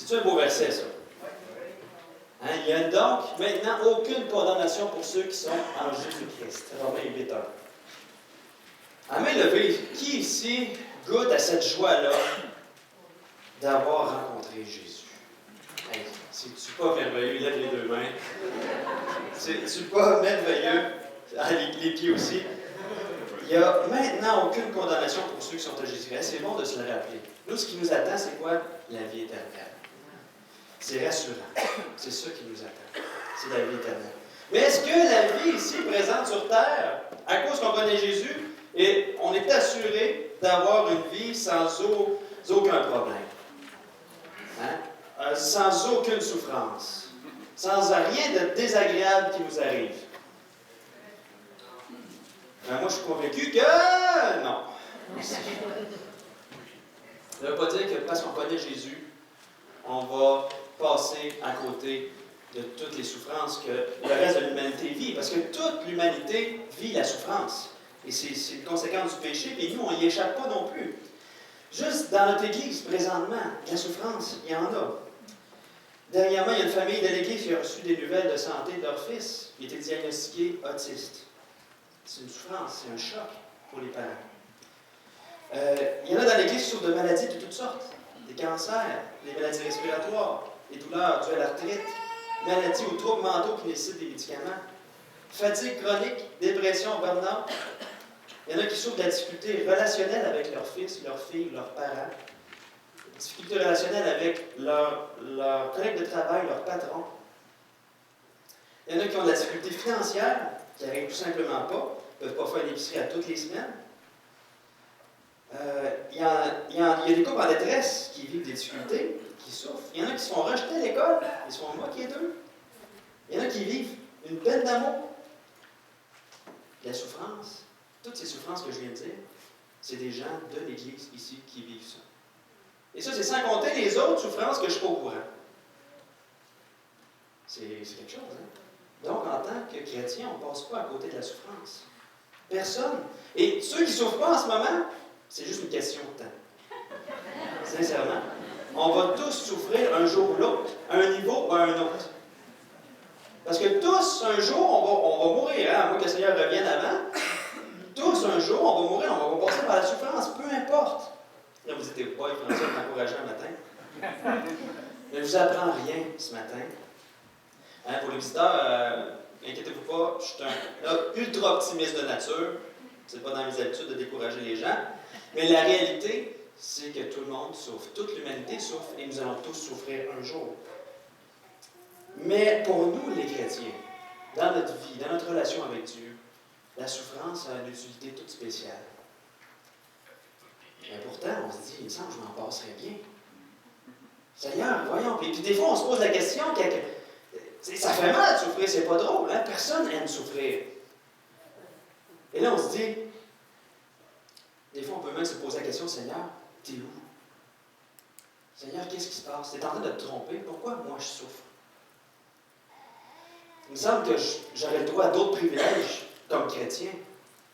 C'est un beau verset, ça. Hein, il n'y a donc maintenant aucune condamnation pour ceux qui sont en Jésus-Christ. Romains 8:1. À main levée, qui ici goûte à cette joie-là d'avoir rencontré Jésus? Hey, c'est-tu pas merveilleux? Lève les deux mains. C'est-tu pas merveilleux? Ah, les pieds aussi. Il n'y a maintenant aucune condamnation pour ceux qui sont en Jésus-Christ. C'est bon de se le rappeler. Nous, ce qui nous attend, c'est quoi? La vie éternelle. C'est rassurant. C'est ça qui nous attend. C'est la vie éternelle. Mais est-ce que la vie ici présente sur terre, à cause qu'on connaît Jésus, et on est assuré d'avoir une vie sans aucun problème? Hein? Sans aucune souffrance. Sans rien de désagréable qui nous arrive. Moi, je suis convaincu que non. Ça ne veut pas dire que parce qu'on connaît Jésus, on va passer à côté de toutes les souffrances que le reste de l'humanité vit. Parce que toute l'humanité vit la souffrance. Et c'est une conséquence du péché, et nous, on n'y échappe pas non plus. Juste dans notre Église, présentement, la souffrance, il y en a. Dernièrement, il y a une famille de l'Église qui a reçu des nouvelles de santé de leur fils. Il était diagnostiqué autiste. C'est une souffrance, c'est un choc pour les parents. Il y en a dans l'Église qui souffrent de maladies de toutes sortes. Des cancers, des maladies respiratoires, des douleurs dues à l'arthrite, maladies ou troubles mentaux qui nécessitent des médicaments, fatigue chronique, dépression, burn-out. Il y en a qui souffrent de la difficulté relationnelle avec leur fils, leur fille, leurs parents, difficultés relationnelles avec leurs collègues de travail, leurs patrons. Il y en a qui ont de la difficulté financière, qui n'arrivent tout simplement pas, ne peuvent pas faire une épicerie à toutes les semaines. Il y a des couples en détresse qui vivent des difficultés, qui souffrent. Il y en a qui se font rejeter à l'école, ils se font moquer d'eux. Il y en a qui vivent une peine d'amour, la souffrance. Toutes ces souffrances que je viens de dire, c'est des gens de l'Église ici qui vivent ça. Et ça, c'est sans compter les autres souffrances que je ne suis pas au courant. C'est quelque chose, hein? Donc, en tant que chrétien, on ne passe pas à côté de la souffrance. Personne. Et ceux qui ne souffrent pas en ce moment, c'est juste une question de temps. Sincèrement. On va tous souffrir un jour ou l'autre, à un niveau ou à un autre. Parce que tous, un jour, on va mourir, hein? À moins que le Seigneur revienne avant. Tous, un jour, on va mourir, on va passer par la souffrance, peu importe. Là, vous dites, pas, François m'encourager un matin. Mais je ne vous apprends rien ce matin. Hein, pour les visiteurs, inquiétez-vous pas, je suis un ultra optimiste de nature. C'est pas dans mes habitudes de décourager les gens. Mais la réalité, c'est que tout le monde souffre. Toute l'humanité souffre et nous allons tous souffrir un jour. Mais pour nous, les chrétiens, dans notre vie, dans notre relation avec Dieu, la souffrance a une utilité toute spéciale. Mais pourtant, on se dit, il me semble que je m'en passerais bien. Seigneur, voyons. Puis des fois, on se pose la question, ça fait mal de souffrir, c'est pas drôle, hein? Personne n'aime souffrir. Et là, on se dit, des fois, on peut même se poser la question, Seigneur, t'es où? Seigneur, qu'est-ce qui se passe? T'es en train de te tromper? Pourquoi moi je souffre? Il me semble que j'aurais le droit à d'autres privilèges comme chrétien.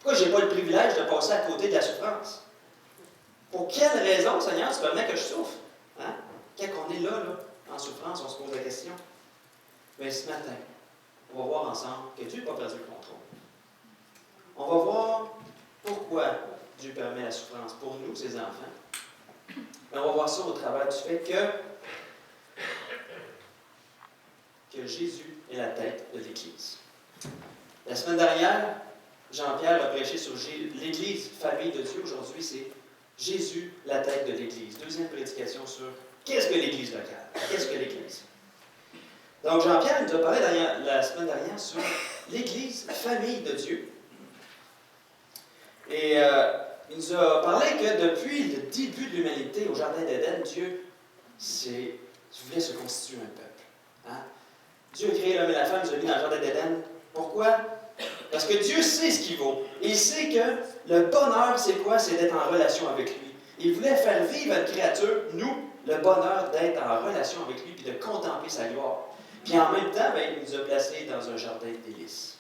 Pourquoi je n'ai pas le privilège de passer à côté de la souffrance? Pour quelle raison, Seigneur, tu permets que je souffre? Hein? Quand on est là, en souffrance, on se pose la question. Mais ce matin, on va voir ensemble que Dieu n'a pas perdu le contrôle. On va voir pourquoi Dieu permet la souffrance pour nous, ses enfants. Mais on va voir ça au travers du fait que Jésus est la tête de l'Église. La semaine dernière, Jean-Pierre a prêché sur l'Église, famille de Dieu. Aujourd'hui, c'est Jésus, la tête de l'Église. Deuxième prédication sur qu'est-ce que l'Église locale? Qu'est-ce que l'Église? Donc, Jean-Pierre nous a parlé la semaine dernière sur l'Église, famille de Dieu. Et il nous a parlé que depuis le début de l'humanité au Jardin d'Éden, Dieu voulait se constituer un peuple. Hein? Dieu a créé l'homme et la femme, il nous a mis dans le Jardin d'Éden. Pourquoi? Parce que Dieu sait ce qu'il vaut. Il sait que le bonheur, c'est quoi? C'est d'être en relation avec lui. Il voulait faire vivre à une créature, nous, le bonheur d'être en relation avec lui et de contempler sa gloire. Puis en même temps, il nous a placés dans un jardin de délices.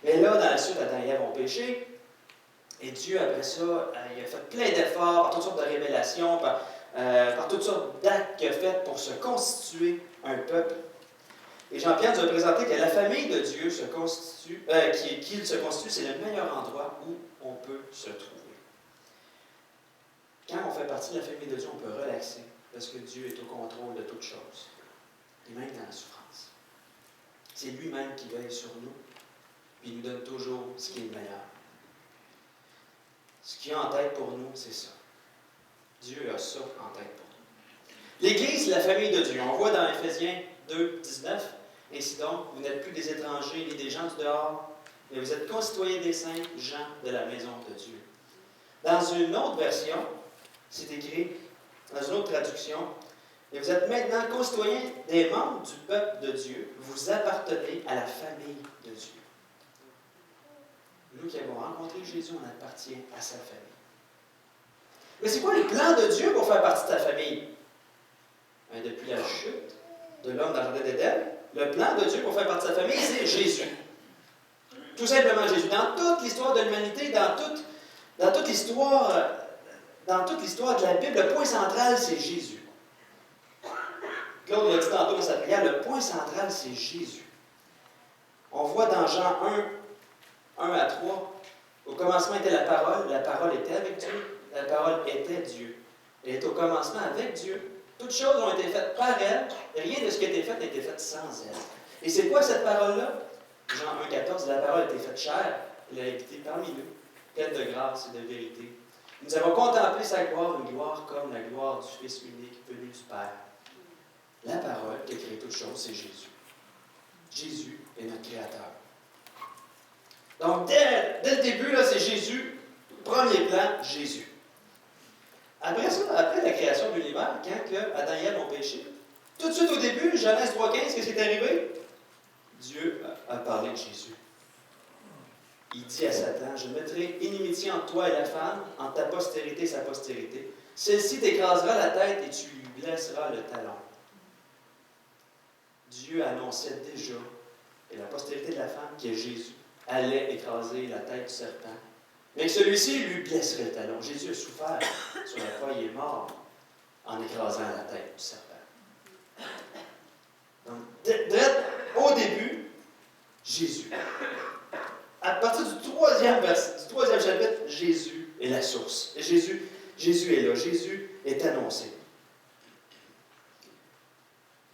Mais là, dans la suite, Adam et Ève ont péché. Et Dieu, après ça, il a fait plein d'efforts, par toutes sortes de révélations, par par toutes sortes d'actes qu'il a fait pour se constituer un peuple. Et Jean-Pierre nous a présenté que la famille de Dieu se constitue, qu'il se constitue, c'est le meilleur endroit où on peut se trouver. Quand on fait partie de la famille de Dieu, on peut relaxer, parce que Dieu est au contrôle de toutes choses, et même dans la souffrance. C'est lui-même qui veille sur nous, puis il nous donne toujours ce qui est le meilleur. Ce qu'il a en tête pour nous, c'est ça. Dieu a ça en tête pour nous. L'Église, la famille de Dieu. On voit dans Éphésiens 2, 19, « Ainsi donc, vous n'êtes plus des étrangers ni des gens du dehors, mais vous êtes concitoyens des saints, gens de la maison de Dieu. » Dans une autre version, c'est écrit, dans une autre traduction, « Et vous êtes maintenant concitoyens des membres du peuple de Dieu, vous appartenez à la famille de Dieu. » Nous qui avons rencontré Jésus, on appartient à sa famille. Mais c'est quoi le plan de Dieu pour faire partie de ta famille? Depuis la chute de l'homme dans le jardin d'Éden, le plan de Dieu pour faire partie de sa famille, c'est Jésus. Tout simplement Jésus. Dans toute l'histoire de l'humanité, dans toute l'histoire de la Bible, le point central, c'est Jésus. Claude l'a dit tantôt dans sa prière, le point central, c'est Jésus. On voit dans Jean 1 à 3, au commencement était la parole était avec Dieu, la parole était Dieu. Elle est au commencement avec Dieu. Toutes choses ont été faites par elle, et rien de ce qui a été fait n'a été fait sans elle. Et c'est quoi cette parole-là? Jean 1, 14, la parole a été faite chair, elle a habité parmi nous, pleine de grâce et de vérité. Nous avons contemplé sa gloire, une gloire comme la gloire du Fils unique venu du Père. La parole qui a créé toutes choses, c'est Jésus. Jésus est notre Créateur. Donc, dès le début, là, c'est Jésus. Premier plan, Jésus. Après ça, après la création de l'univers, quand Adam et Ève ont péché, tout de suite au début, Genèse 3,15, qu'est-ce qui est arrivé? Dieu a parlé de Jésus. Il dit à Satan, « Je mettrai inimitié entre toi et la femme, entre ta postérité et sa postérité. Celle-ci t'écrasera la tête et tu lui blesseras le talon. » Dieu annonçait déjà, et la postérité de la femme, qui est Jésus, allait écraser la tête du serpent. Mais que celui-ci lui blesserait le talon. Jésus a souffert sur la croix, il est mort en écrasant la tête du serpent. Donc, au début, Jésus. À partir du troisième chapitre, Jésus est la source. Et Jésus est là. Jésus est annoncé.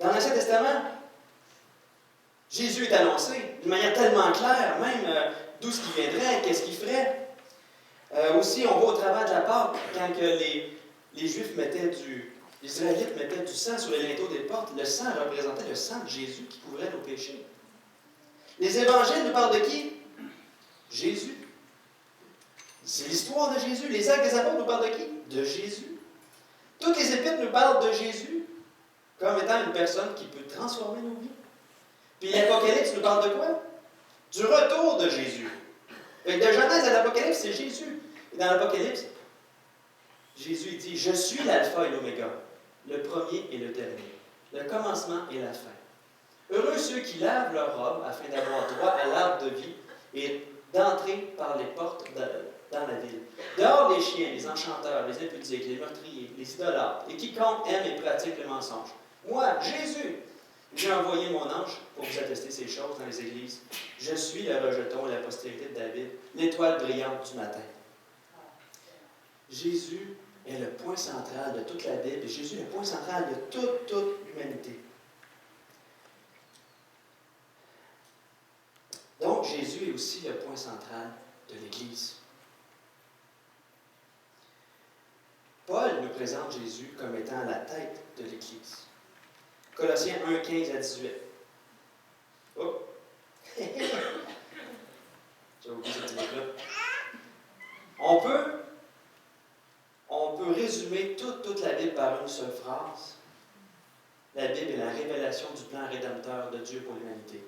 Dans l'Ancien Testament, Jésus est annoncé d'une manière tellement claire, même d'où ce qu'il viendrait, qu'est-ce qu'il ferait. Aussi, on voit au travers de la Pâque, quand que les Juifs les Israélites mettaient du sang sur les linteaux des portes, le sang représentait le sang de Jésus qui couvrait nos péchés. Les évangiles nous parlent de qui? Jésus. C'est l'histoire de Jésus. Les actes des apôtres nous parlent de qui? De Jésus. Toutes les épîtres nous parlent de Jésus comme étant une personne qui peut transformer nos vies. Puis l'Apocalypse nous parle de quoi? Du retour de Jésus. De Genèse à l'Apocalypse, c'est Jésus. Et dans l'Apocalypse, Jésus dit, « Je suis l'alpha et l'oméga, le premier et le dernier, le commencement et la fin. Heureux ceux qui lavent leur robe afin d'avoir droit à l'arbre de vie et d'entrer par les portes dans la ville. Dehors les chiens, les enchanteurs, les impudiques, les meurtriers, les idolâtres, et quiconque aime et pratique le mensonge. Moi, Jésus, j'ai envoyé mon ange pour vous attester ces choses dans les églises. Je suis le rejeton et la postérité de David, l'étoile brillante du matin. » Jésus est le point central de toute la Bible et Jésus est le point central de toute l'humanité. Donc, Jésus est aussi le point central de l'Église. Paul nous présente Jésus comme étant la tête de l'Église. Colossiens 1, 15 à 18. Oh! J'ai oublié ce petit truc-là. On peut résumer toute la Bible par une seule phrase. La Bible est la révélation du plan rédempteur de Dieu pour l'humanité.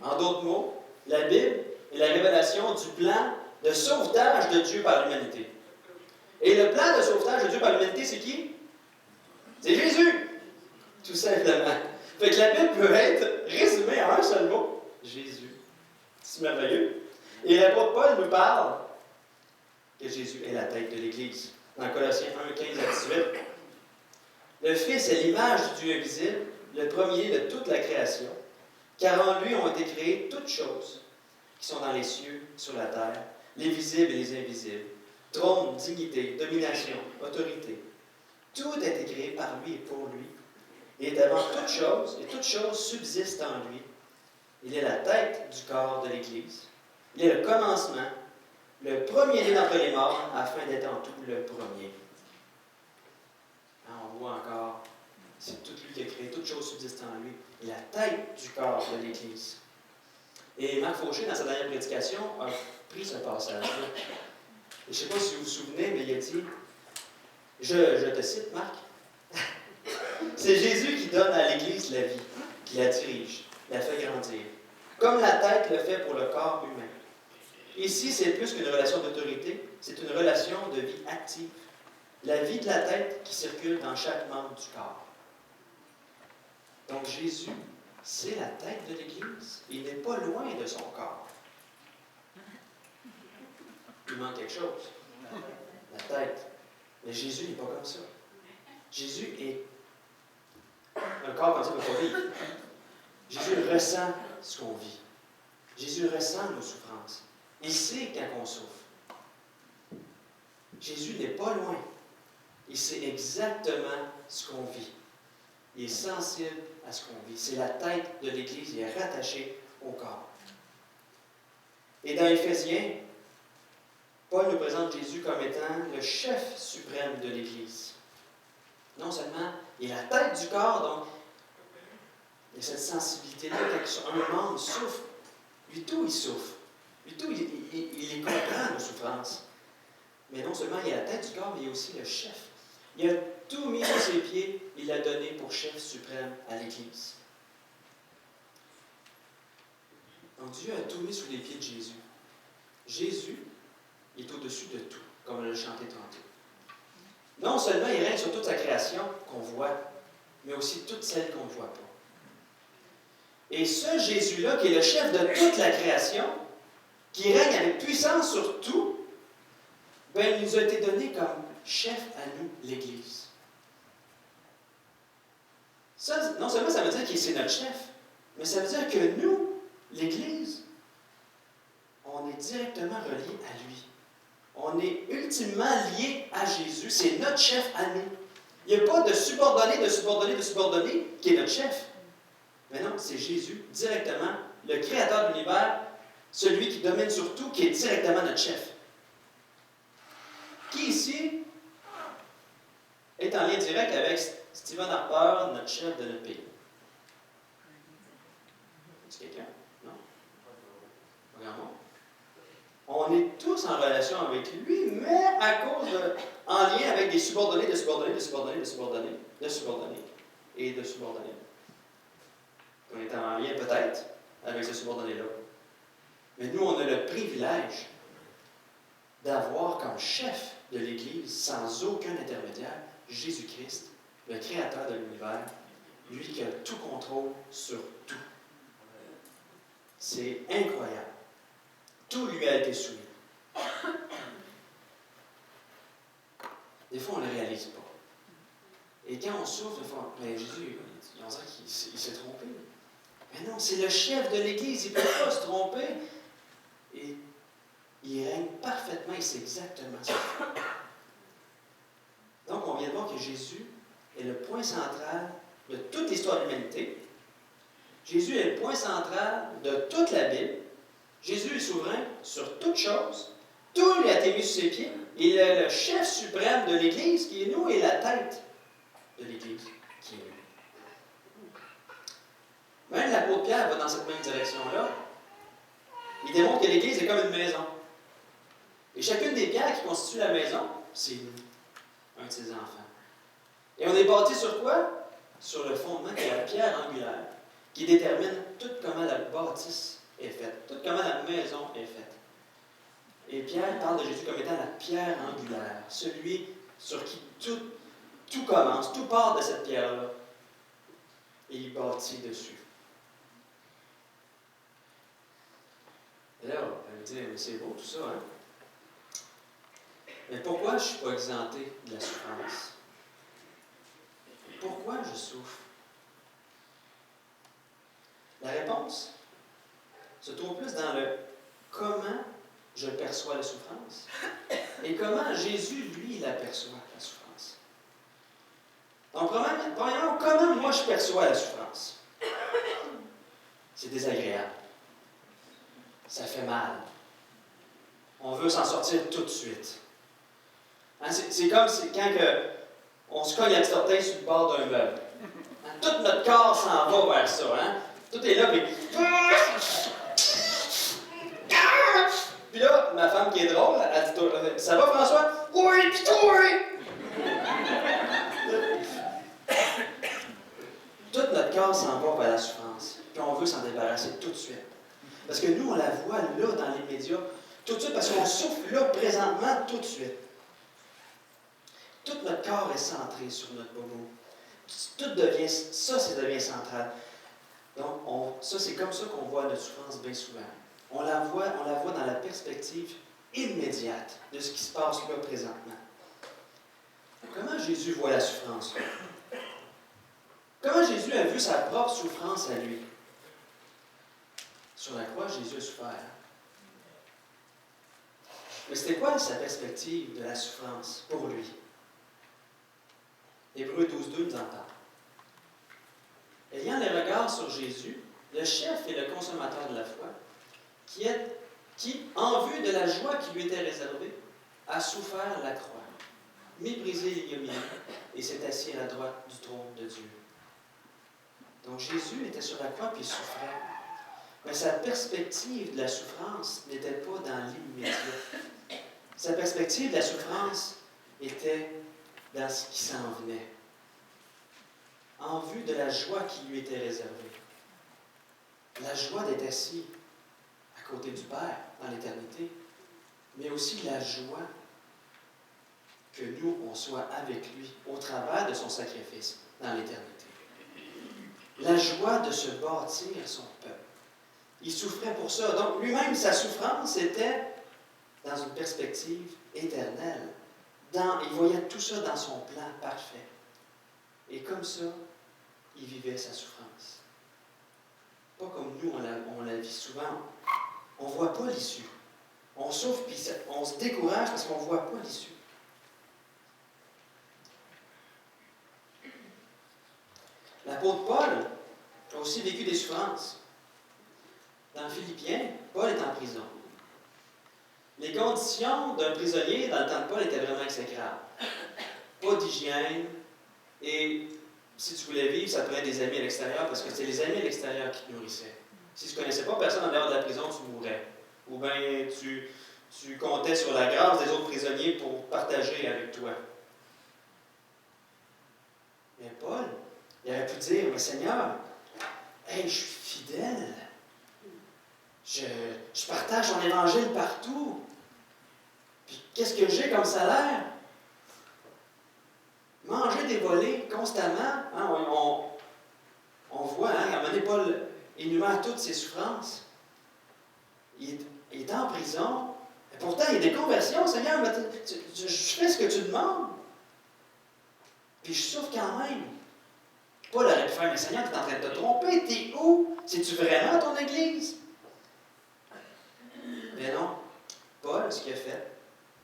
En d'autres mots, la Bible est la révélation du plan de sauvetage de Dieu par l'humanité. Et le plan de sauvetage de Dieu par l'humanité, c'est qui? C'est Jésus! Tout simplement. Fait que la Bible peut être résumée en un seul mot. Jésus. C'est merveilleux. Et l'apôtre Paul nous parle que Jésus est la tête de l'Église. Dans Colossiens 1, 15 à 18, Le Fils est l'image du Dieu invisible, le premier de toute la création, car en lui ont été créées toutes choses qui sont dans les cieux, sur la terre, les visibles et les invisibles, trône, dignité, domination, autorité. Tout a été créé par lui et pour lui. Il est avant toute chose, et toute chose subsiste en lui. Il est la tête du corps de l'Église. Il est le commencement, le premier-né d'entre les morts, afin d'être en tout le premier. Hein, on voit encore, c'est tout lui qui a créé, toute chose subsiste en lui. Il est la tête du corps de l'Église. Et Marc Fauché, dans sa dernière prédication, a pris ce passage-là. Je ne sais pas si vous vous souvenez, mais il a dit, je te cite, Marc, c'est Jésus qui donne à l'Église la vie, qui la dirige, la fait grandir, comme la tête le fait pour le corps humain. Ici, c'est plus qu'une relation d'autorité, c'est une relation de vie active. La vie de la tête qui circule dans chaque membre du corps. Donc Jésus, c'est la tête de l'Église. Il n'est pas loin de son corps. Il manque quelque chose. La tête. Mais Jésus n'est pas comme ça. Jésus est un corps comme ça ne peut pas vivre. Jésus ressent ce qu'on vit. Jésus ressent nos souffrances. Il sait quand on souffre. Jésus n'est pas loin. Il sait exactement ce qu'on vit. Il est sensible à ce qu'on vit. C'est la tête de l'Église. Il est rattaché au corps. Et dans Éphésiens, Paul nous présente Jésus comme étant le chef suprême de l'Église. Non seulement il est la tête du corps, donc il y a cette sensibilité-là, quand un membre souffre, lui tout il souffre. Lui tout il comprend nos souffrances. Mais non seulement il est la tête du corps, mais il est aussi le chef. Il a tout mis sur ses pieds, il l'a donné pour chef suprême à l'Église. Donc Dieu a tout mis sous les pieds de Jésus. Jésus est au-dessus de tout, comme on l'a chanté tantôt. Non seulement il règne sur toute sa création qu'on voit, mais aussi toutes celles qu'on ne voit pas. Et ce Jésus-là, qui est le chef de toute la création, qui règne avec puissance sur tout, ben, il nous a été donné comme chef à nous, l'Église. Ça, non seulement ça veut dire qu'il c'est notre chef, mais ça veut dire que nous, l'Église, on est directement reliés à lui. On est ultimement liés à Jésus. C'est notre chef à nous. Il n'y a pas de subordonné, qui est notre chef. Mais non, c'est Jésus, directement, le créateur de l'univers, celui qui domine sur tout, qui est directement notre chef. Qui ici est en lien direct avec Stephen Harper, notre chef de notre pays? Est-ce quelqu'un? Non? Pas grand monde? On est tous en relation avec lui, mais à cause en lien avec des subordonnés, et de subordonnés. On est en lien peut-être avec ce subordonné-là. Mais nous, on a le privilège d'avoir comme chef de l'Église, sans aucun intermédiaire, Jésus-Christ, le Créateur de l'univers, lui qui a tout contrôle sur tout. C'est incroyable. Tout lui a été soumis. Des fois, on ne le réalise pas. Et quand on souffre, des fois, mais Jésus, on dirait qu'il s'est trompé. Mais non, c'est le chef de l'Église, il ne peut pas se tromper. Et il règne parfaitement, il sait exactement ce qu'il fait. Donc, on vient de voir que Jésus est le point central de toute l'histoire de l'humanité. Jésus est le point central de toute la Bible. Jésus est souverain sur toutes choses. Tout lui a été mis sous ses pieds. Il est le chef suprême de l'Église, qui est nous, et la tête de l'Église, qui est nous. Même l'apôtre Pierre va dans cette même direction-là. Il démontre que l'Église est comme une maison. Et chacune des pierres qui constituent la maison, c'est nous, un de ses enfants. Et on est bâti sur quoi? Sur le fondement qui est la pierre angulaire, qui détermine tout comment la bâtisse est faite, tout comment la maison est faite. Et Pierre parle de Jésus comme étant la pierre angulaire, celui sur qui tout commence, tout part de cette pierre-là. Et il bâtit dessus. Et là, on va dire, mais c'est beau tout ça, hein? Mais pourquoi je ne suis pas exempté de la souffrance? pourquoi je souffre? La réponse se trouve plus dans le comment je perçois la souffrance et comment Jésus, lui, la perçoit, la souffrance. Donc, premièrement, comment moi je perçois la souffrance? C'est désagréable. Ça fait mal. On veut s'en sortir tout de suite. Hein, c'est comme quand on se cogne la petite orteil sur le bord d'un meuble. Hein, tout notre corps s'en va vers ça. Hein? Tout est là, puis... Puis là, ma femme qui est drôle, elle dit « Ça va, François? »« Oui, puis toi! » Tout notre corps s'en va vers la souffrance. Puis on veut s'en débarrasser tout de suite. Parce que nous, on la voit là, dans les médias, tout de suite, parce qu'on souffre là, présentement, tout de suite. Tout notre corps est centré sur notre bobo. Tout devient, ça devient central. Donc, ça, c'est comme ça qu'on voit notre souffrance bien souvent. On la voit dans la perspective immédiate de ce qui se passe là présentement. Comment Jésus voit la souffrance? Comment Jésus a vu sa propre souffrance à lui? Sur la croix, Jésus a souffert. Mais c'était quoi sa perspective de la souffrance pour lui? Hébreux 12.2 nous entend. Ayant les regards sur Jésus, le chef et le consommateur de la foi, qui, en vue de la joie qui lui était réservée, a souffert la croix, méprisé l'ignominie, et s'est assis à la droite du trône de Dieu. Donc Jésus était sur la croix puis il souffrait. Mais sa perspective de la souffrance n'était pas dans l'immédiat. Sa perspective de la souffrance était dans ce qui s'en venait, en vue de la joie qui lui était réservée. La joie d'être assis à côté du Père dans l'éternité, mais aussi la joie que nous, on soit avec lui au travers de son sacrifice dans l'éternité. La joie de se bâtir son peuple. Il souffrait pour ça. Donc, lui-même, sa souffrance était dans une perspective éternelle. Il voyait tout ça dans son plan parfait. Et comme ça, il vivait sa souffrance. Pas comme nous, on la vit souvent. On ne voit pas l'issue. On souffre, puis on se décourage parce qu'on ne voit pas l'issue. L'apôtre Paul a aussi vécu des souffrances. Dans Philippiens, Paul est en prison. Les conditions d'un prisonnier dans le temps de Paul étaient vraiment exécrables. Pas d'hygiène, et si tu voulais vivre, ça te prenait des amis à l'extérieur, parce que c'était les amis à l'extérieur qui te nourrissaient. Si tu ne connaissais pas personne en dehors de la prison, tu mourrais. Ou bien tu comptais sur la grâce des autres prisonniers pour partager avec toi. Mais Paul, il aurait pu dire, mais Seigneur, hey, je suis fidèle. Je partage ton évangile partout. Puis qu'est-ce que j'ai comme salaire? Manger des volets constamment. Hein, on voit, hein, à un moment donné, Paul énumère toutes ses souffrances. Il est en prison. Et pourtant, il y a des conversions. Seigneur, je fais ce que tu demandes. Puis je souffre quand même. Paul aurait pu faire, mais Seigneur, tu es en train de te tromper. T'es où? C'est-tu vraiment ton Église? Mais non. Paul, ce qu'il a fait,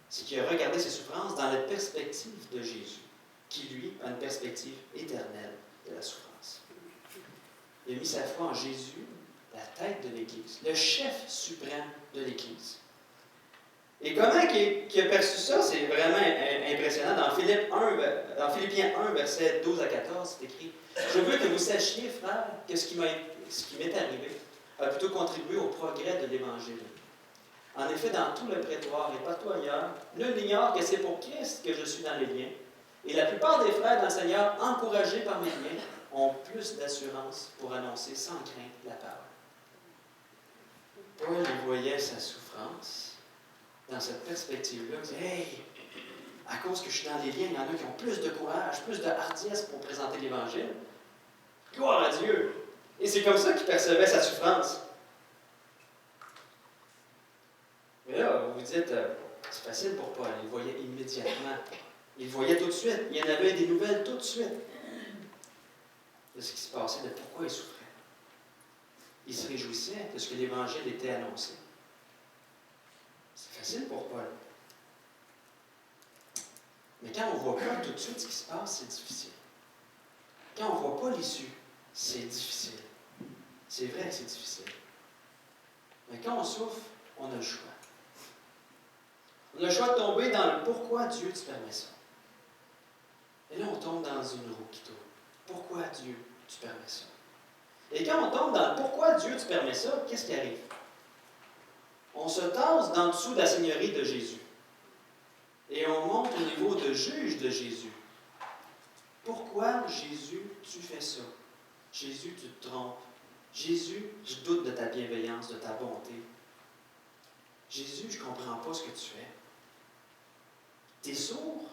c'est qu'il a regardé ses souffrances dans la perspective de Jésus, qui, lui, a une perspective éternelle de la souffrance. Il a mis sa foi en Jésus, la tête de l'Église, le chef suprême de l'Église. Et comment qu'il a perçu ça, c'est vraiment impressionnant. Dans Philippiens 1, versets 12 à 14, c'est écrit « Je veux que vous sachiez, frères, que ce qui m'est arrivé a plutôt contribué au progrès de l'Évangile. En effet, dans tout le prétoire et partout ailleurs, nul n'ignore que c'est pour Christ que je suis dans les liens. Et la plupart des frères dans le Seigneur, encouragés par mes liens, ont plus d'assurance pour annoncer sans crainte la parole. » Paul voyait sa souffrance dans cette perspective-là. Il disait, hey, à cause que je suis dans les liens, il y en a qui ont plus de courage, plus de hardiesse pour présenter l'Évangile. Gloire à Dieu! Et c'est comme ça qu'il percevait sa souffrance. Mais là, vous vous dites, c'est facile pour Paul, il voyait immédiatement. Il voyait tout de suite. Il y en avait des nouvelles tout de suite. de ce qui se passait, de pourquoi il souffrait. Il se réjouissait de ce que l'Évangile était annoncé. C'est facile pour Paul. Mais quand on ne voit pas tout de suite ce qui se passe, c'est difficile. Quand on ne voit pas l'issue, c'est difficile. C'est vrai que c'est difficile. Mais quand on souffre, on a le choix. On a le choix de tomber dans le pourquoi Dieu tu permets ça. Et là, on tombe dans une roue qui tourne. Pourquoi Dieu tu permets ça? Et quand on tombe dans le pourquoi Dieu tu permets ça, qu'est-ce qui arrive? On se tasse d'en dessous de la seigneurie de Jésus. Et on monte au niveau de juge de Jésus. Pourquoi, Jésus, tu fais ça? Jésus, tu te trompes. Jésus, je doute de ta bienveillance, de ta bonté. Jésus, je ne comprends pas ce que tu fais. Tu es sourd?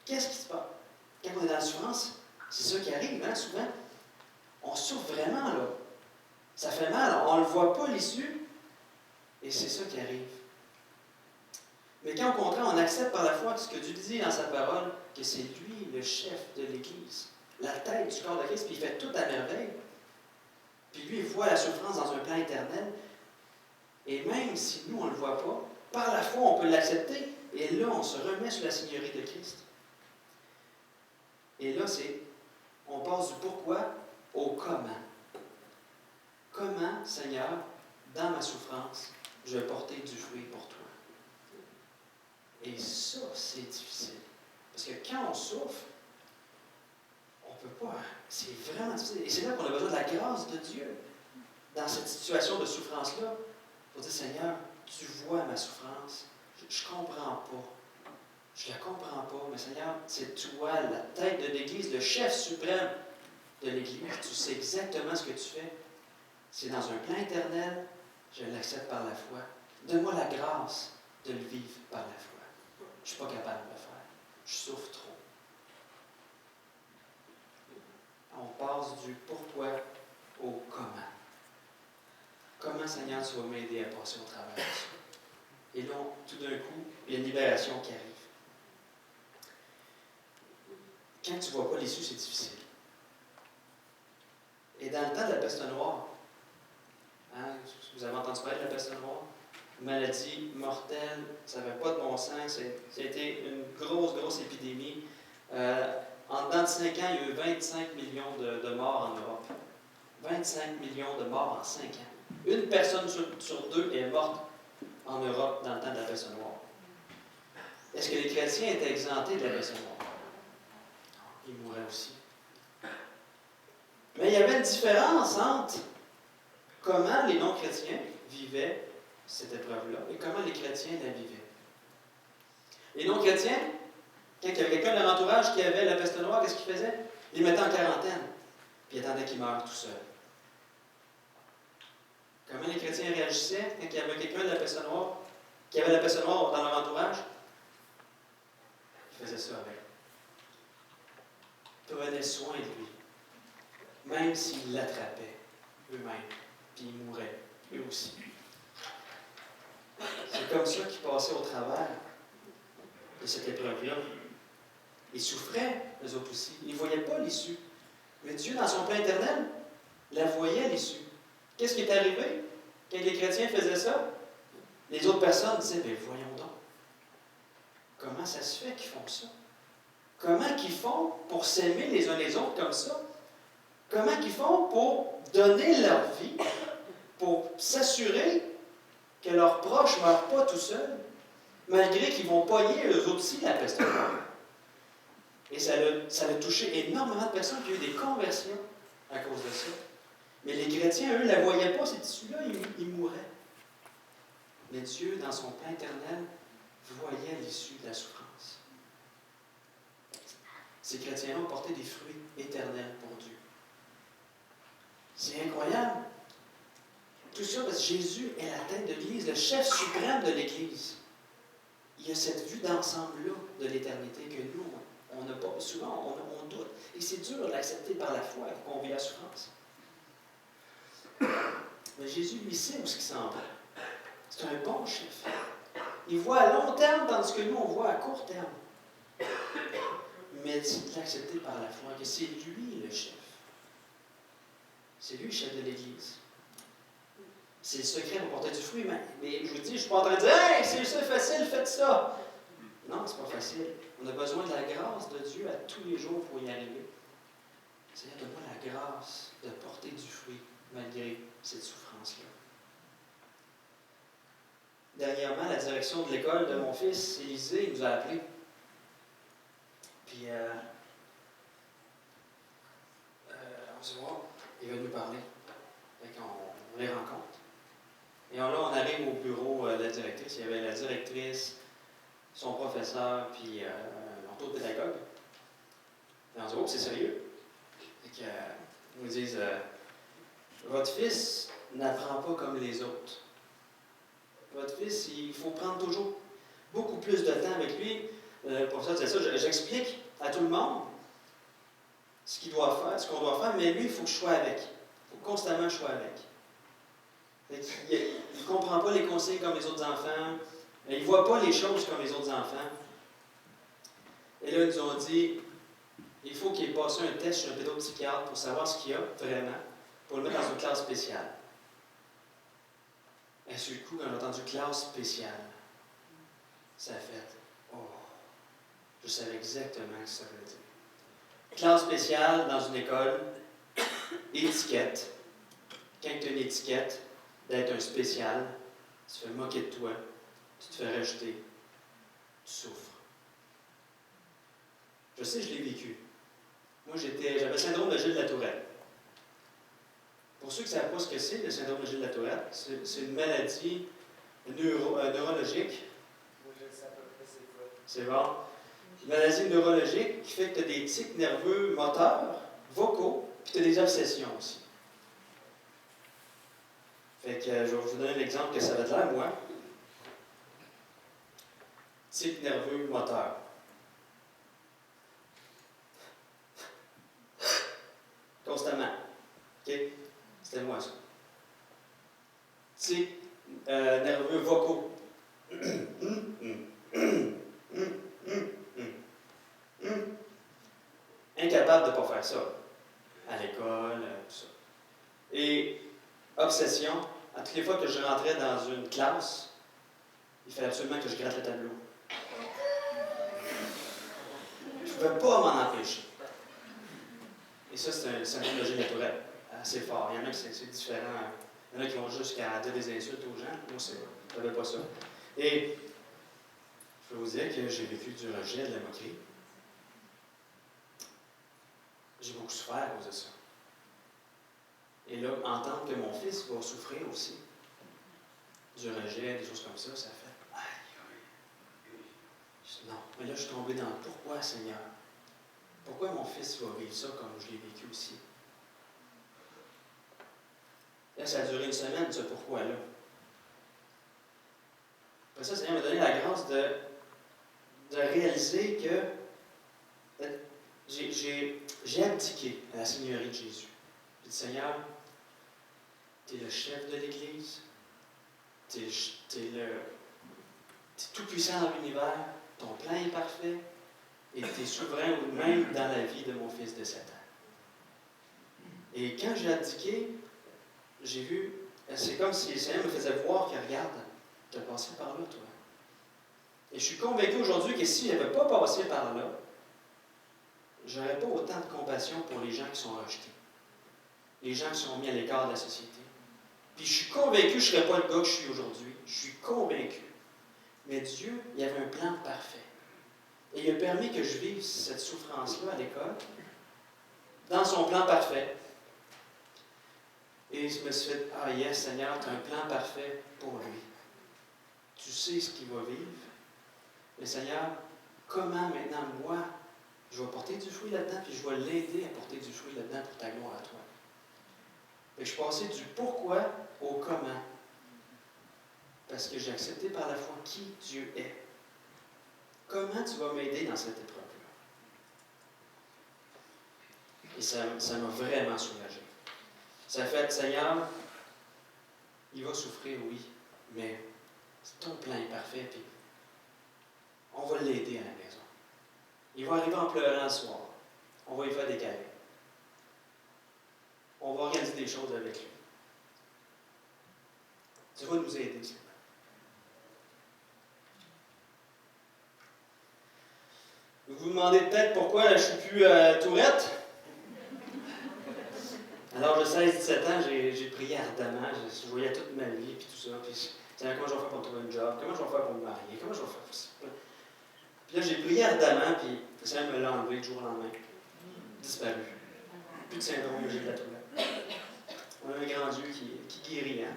Qu'est-ce qui se passe? Quand on est dans la souffrance, c'est ça qui arrive, hein, souvent. On souffre vraiment, là. Ça fait mal, on ne le voit pas, l'issue. Et c'est ça qui arrive. Mais quand au contraire, on accepte par la foi ce que Dieu dit dans sa parole, que c'est lui le chef de l'Église, la tête du corps de Christ, puis il fait tout à merveille. Puis lui, il voit la souffrance dans un plan éternel. Et même si nous, on ne le voit pas, par la foi, on peut l'accepter. Et là, on se remet sous la seigneurie de Christ. Et là, on passe du pourquoi au comment. Comment, Seigneur, dans ma souffrance, je vais porter du fruit pour toi. Et ça, c'est difficile. Parce que quand on souffre, on ne peut pas. C'est vraiment difficile. Et c'est là qu'on a besoin de la grâce de Dieu. Dans cette situation de souffrance-là, pour dire, Seigneur, tu vois ma souffrance. Je ne comprends pas. Je ne la comprends pas. Mais Seigneur, c'est toi, la tête de l'Église, le chef suprême de l'Église. Tu sais exactement ce que tu fais. C'est dans un plan éternel. Je l'accepte par la foi. Donne-moi la grâce de le vivre par la foi. Je ne suis pas capable de le faire. Je souffre trop. On passe du pourquoi au comment. Comment, Seigneur, tu vas m'aider à passer au travers de ça? Et là, tout d'un coup, il y a une libération qui arrive. Quand tu ne vois pas l'issue, c'est difficile. Et dans le temps de la peste noire, hein, vous avez entendu parler de la peste noire? Une maladie mortelle, ça n'avait pas de bon sens. C'était une grosse épidémie. En dedans de 5 ans, il y a eu 25 millions de morts en Europe. 25 millions de morts en 5 ans. Une personne sur 2 est morte en Europe dans le temps de la peste noire. Est-ce que les chrétiens étaient exemptés de la peste noire? Non, ils mouraient aussi. Mais il y avait une différence entre comment les non-chrétiens vivaient cette épreuve-là et comment les chrétiens la vivaient. Les non-chrétiens, quand il y avait quelqu'un de leur entourage qui avait la peste noire, qu'est-ce qu'ils faisaient? Ils les mettaient en quarantaine, puis ils attendaient qu'ils meurent tout seuls. Comment les chrétiens réagissaient quand il y avait quelqu'un de la peste noire, qui avait la peste noire dans leur entourage? Ils faisaient ça avec. Ils prenaient soin de lui, même s'ils l'attrapaient eux-mêmes, puis ils mouraient, eux aussi. C'est comme ça qu'ils passaient au travers de cette épreuve-là. Ils souffraient, eux autres aussi. Ils ne voyaient pas l'issue. Mais Dieu, dans son plan éternel, la voyait l'issue. Qu'est-ce qui est arrivé quand les chrétiens faisaient ça? Les autres personnes disaient, bien voyons donc, comment ça se fait qu'ils font ça? Comment qu'ils font pour s'aimer les uns les autres comme ça? Comment qu'ils font pour donner leur vie, pour s'assurer que leurs proches ne meurent pas tout seuls, malgré qu'ils vont payer eux aussi la peste noire. Et ça a touché énormément de personnes qui ont eu des conversions à cause de ça. Mais les chrétiens, eux, ne la voyaient pas, cette issue-là, ils mouraient. Mais Dieu, dans son plan éternel, voyait l'issue de la souffrance. Ces chrétiens-là ont porté des fruits éternels pour Dieu. C'est incroyable. Tout ça parce que Jésus est la tête de l'Église, le chef suprême de l'Église. Il y a cette vue d'ensemble-là de l'éternité que nous, on n'a pas. Souvent, on doute. Et c'est dur de l'accepter par la foi qu'on vit la souffrance. Mais Jésus, lui, sait où ce qui s'en va. C'est un bon chef. Il voit à long terme, tandis que nous, on voit à court terme. Mais c'est de l'accepter par la foi, que c'est lui le chef. C'est lui le chef de l'Église. C'est le secret pour porter du fruit. Mais je vous dis, je ne suis pas en train de dire « Hey, c'est facile, faites ça! » Non, c'est pas facile. On a besoin de la grâce de Dieu à tous les jours pour y arriver. Seigneur, donne-moi la grâce de porter du fruit malgré cette souffrance-là. Dernièrement, la direction de l'école de mon fils, Élisée, nous a appelés. Puis, on se voit, il va nous parler. Fait qu'on les rencontre. Et là, on arrive au bureau de la directrice. Il y avait la directrice, son professeur, puis l'orthopédagogue. Et on se dit, oh, c'est sérieux. Fait que, ils nous disent, votre fils n'apprend pas comme les autres. Votre fils, il faut prendre toujours beaucoup plus de temps avec lui. Le professeur disait ça, j'explique à tout le monde ce qu'il doit faire, ce qu'on doit faire, mais lui, il faut que je sois avec. Il faut constamment que je sois avec. Il ne comprend pas les conseils comme les autres enfants. Il ne voit pas les choses comme les autres enfants. Et là, ils nous ont dit, il faut qu'il ait passé un test chez un pédopsychiatre pour savoir ce qu'il y a vraiment, pour le mettre dans une classe spéciale. Et sur le coup, quand j'ai entendu classe spéciale, ça a fait, oh, je savais exactement ce que ça veut dire. Classe spéciale dans une école, étiquette. Quand tu as une étiquette d'être un spécial, tu te fais moquer de toi, tu te fais rejeter, tu souffres. Je sais, je l'ai vécu. Moi, j'avais le syndrome de Gilles de la Tourette. Pour ceux qui ne savent pas ce que c'est, le syndrome de Gilles de la Tourette, c'est une maladie neurologique. Moi, je sais à peu près c'est quoi. C'est bon. Une maladie neurologique qui fait que tu as des tics nerveux moteurs, vocaux, puis tu as des obsessions aussi. Fait que je vais vous donner l'exemple que ça va être là, moi. Tic nerveux moteur. Constamment. OK? C'était moi, ça. Tic nerveux vocaux. Incapable de ne pas faire ça. À l'école, tout ça. Et obsession, à toutes les fois que je rentrais dans une classe, il fallait absolument que je gratte le tableau. Je ne pouvais pas m'en empêcher. Et ça, c'est un syndrome de Gilles de la Tourette assez fort. Il y en a qui c'est différent. Il y en a qui vont jusqu'à dire des insultes aux gens. Moi, je n'avais pas ça. Et je peux vous dire que j'ai vécu du rejet, de la moquerie. J'ai beaucoup souffert à cause de ça. Et là, entendre que mon fils va souffrir aussi du rejet, des choses comme ça, ça fait aïe, aïe. Je dis non. Mais là, je suis tombé dans pourquoi, Seigneur? Pourquoi mon fils va vivre ça comme je l'ai vécu aussi? Là, ça a duré une semaine, ce pourquoi-là. Après ça, le Seigneur m'a donné la grâce de réaliser que j'ai abdiqué à la Seigneurie de Jésus. J'ai dit, Seigneur, tu es le chef de l'Église, tu es tout puissant dans l'univers, ton plan est parfait, et tu es souverain même dans la vie de mon fils de 7 ans. Et quand j'ai abdiqué, j'ai vu, c'est comme si le Seigneur me faisait voir que, regarde, tu as passé par là, toi. Et je suis convaincu aujourd'hui que si je n'avais pas passé par là, je n'aurais pas autant de compassion pour les gens qui sont rejetés, les gens qui sont mis à l'écart de la société. Puis je suis convaincu que je ne serais pas le gars que je suis aujourd'hui. Je suis convaincu. Mais Dieu, il avait un plan parfait. Et il a permis que je vive cette souffrance-là à l'école, dans son plan parfait. Et je me suis fait, ah yes, Seigneur, tu as un plan parfait pour lui. Tu sais ce qu'il va vivre. Mais Seigneur, comment maintenant, moi, je vais porter du fruit là-dedans, puis je vais l'aider à porter du fruit là-dedans pour ta gloire à toi. Et je suis passé du pourquoi au comment. Parce que j'ai accepté par la foi qui Dieu est. Comment tu vas m'aider dans cette épreuve-là? Et ça m'a vraiment soulagé. Ça fait, Seigneur, il va souffrir, oui, mais ton plan est parfait, puis on va l'aider à la maison. Il va arriver en pleurant le soir. On va lui faire des câlins. on va organiser des choses avec lui. Ça va nous aider. Vous vous demandez peut-être pourquoi je ne suis plus Tourette. Alors, de 16-17 ans, j'ai prié ardemment. Je voyais toute ma vie, puis tout ça. Puis, comment je vais faire pour trouver un job? Comment je vais faire pour me marier? Comment je vais faire pour ça? Puis là, j'ai prié ardemment, puis le Seigneur me l'a enlevé du jour au lendemain. Disparu. Plus de syndrome de la Tourette. On a un grand Dieu qui guérit. Hein?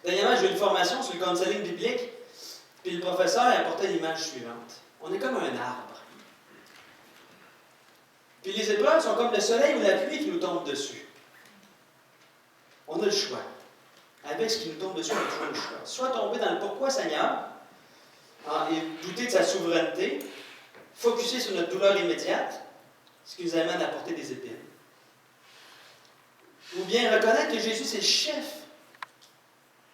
Dernièrement, j'ai eu une formation sur le counseling biblique, puis le professeur apportait l'image suivante. On est comme un arbre. Puis les épreuves sont comme le soleil ou la pluie qui nous tombe dessus. On a le choix. Avec ce qui nous tombe dessus, on a toujours le choix. Soit tomber dans le pourquoi Seigneur, et douter de sa souveraineté, focuser sur notre douleur immédiate, ce qui nous amène à porter des épines. Ou bien reconnaître que Jésus, c'est le chef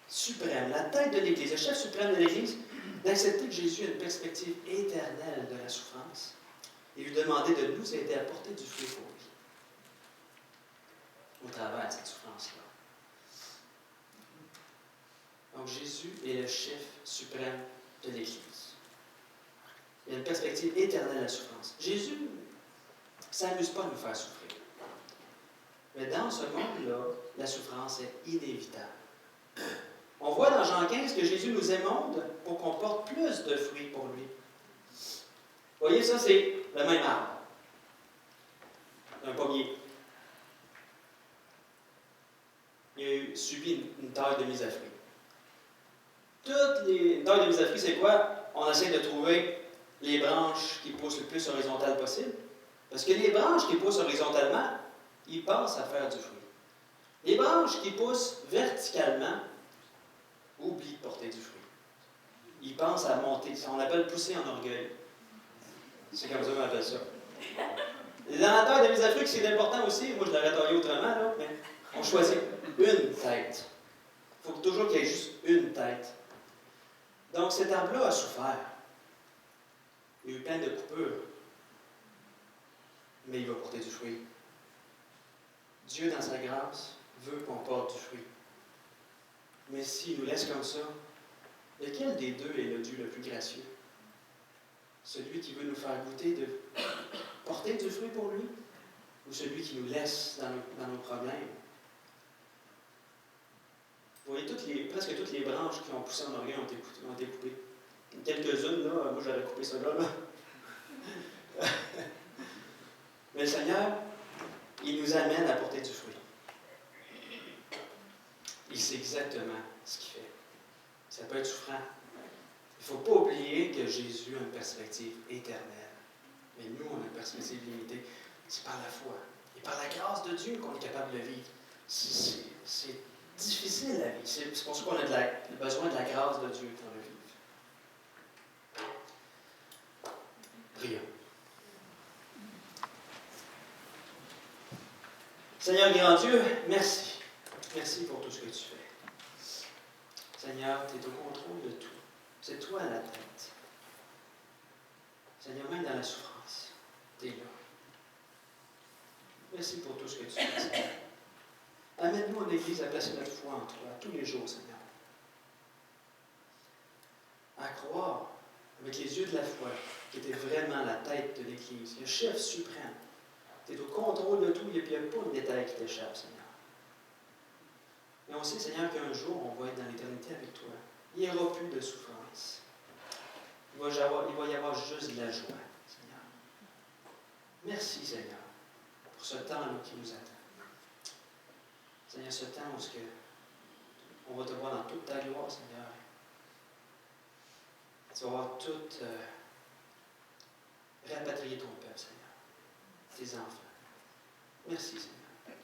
suprême, la tête de l'Église, le chef suprême de l'Église, d'accepter que Jésus a une perspective éternelle de la souffrance et lui demander de nous aider à porter du fruit pour lui au travers de cette souffrance-là. Donc Jésus est le chef suprême de l'Église. Il y a une perspective éternelle de la souffrance. Jésus ne s'amuse pas à nous faire souffrir. Mais dans ce monde-là, la souffrance est inévitable. On voit dans Jean 15 que Jésus nous émonde pour qu'on porte plus de fruits pour lui. Vous voyez, ça, c'est le même arbre. Un pommier. Il a subi une taille de mise à fruit. Toutes les tailles de mise à fruit, c'est quoi? On essaie de trouver les branches qui poussent le plus horizontal possible. Parce que les branches qui poussent horizontalement, ils pensent à faire du fruit. Les branches qui poussent verticalement oublient de porter du fruit. Ils pensent à monter. On appelle pousser en orgueil. C'est comme ça qu'on appelle ça. Dans la taille de mise à fruit, c'est important aussi, moi je l'aurais taillé autrement, là, mais on choisit une tête. Il faut toujours qu'il y ait juste une tête. Donc cet arbre-là a souffert. Il y a eu plein de coupures. Mais il va porter du fruit. Dieu, dans sa grâce, veut qu'on porte du fruit. Mais s'il nous laisse comme ça, lequel des deux est le Dieu le plus gracieux? Celui qui veut nous faire goûter de porter du fruit pour lui? Ou celui qui nous laisse dans nos problèmes? Vous voyez, presque toutes les branches qui ont poussé en orgueil ont été coupées. Quelques-unes, là, moi j'aurais coupé ça là. Mais le Seigneur, il nous amène à porter du fruit. Il sait exactement ce qu'il fait. Ça peut être souffrant. Il ne faut pas oublier que Jésus a une perspective éternelle. Mais nous, on a une perspective limitée. C'est par la foi. Et par la grâce de Dieu qu'on est capable de vivre. C'est difficile la vie. C'est pour ça qu'on a besoin de la grâce de Dieu pour le vivre. Prions. Seigneur grand Dieu, merci. Merci pour tout ce que tu fais. Seigneur, tu es au contrôle de tout. C'est toi la tête. Seigneur, même dans la souffrance, tu es là. Merci pour tout ce que tu fais, Seigneur. Amène-nous en Église à placer notre foi en toi tous les jours, Seigneur. À croire avec les yeux de la foi qui était vraiment la tête de l'Église, le chef suprême. Tu es au contrôle de tout et puis il n'y a pas un détail qui t'échappe, Seigneur. Et on sait, Seigneur, qu'un jour, on va être dans l'éternité avec toi. Il n'y aura plus de souffrance. Il va y avoir juste de la joie, Seigneur. Merci, Seigneur, pour ce temps-là qui nous attend. Seigneur, ce temps où on va te voir dans toute ta gloire, Seigneur. Tu vas voir tout rapatrier ton peuple, Seigneur. Tes enfants. Merci, Seigneur.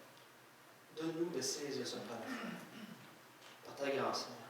Donne-nous de saisir ce par la foi. Par ta grâce, Seigneur.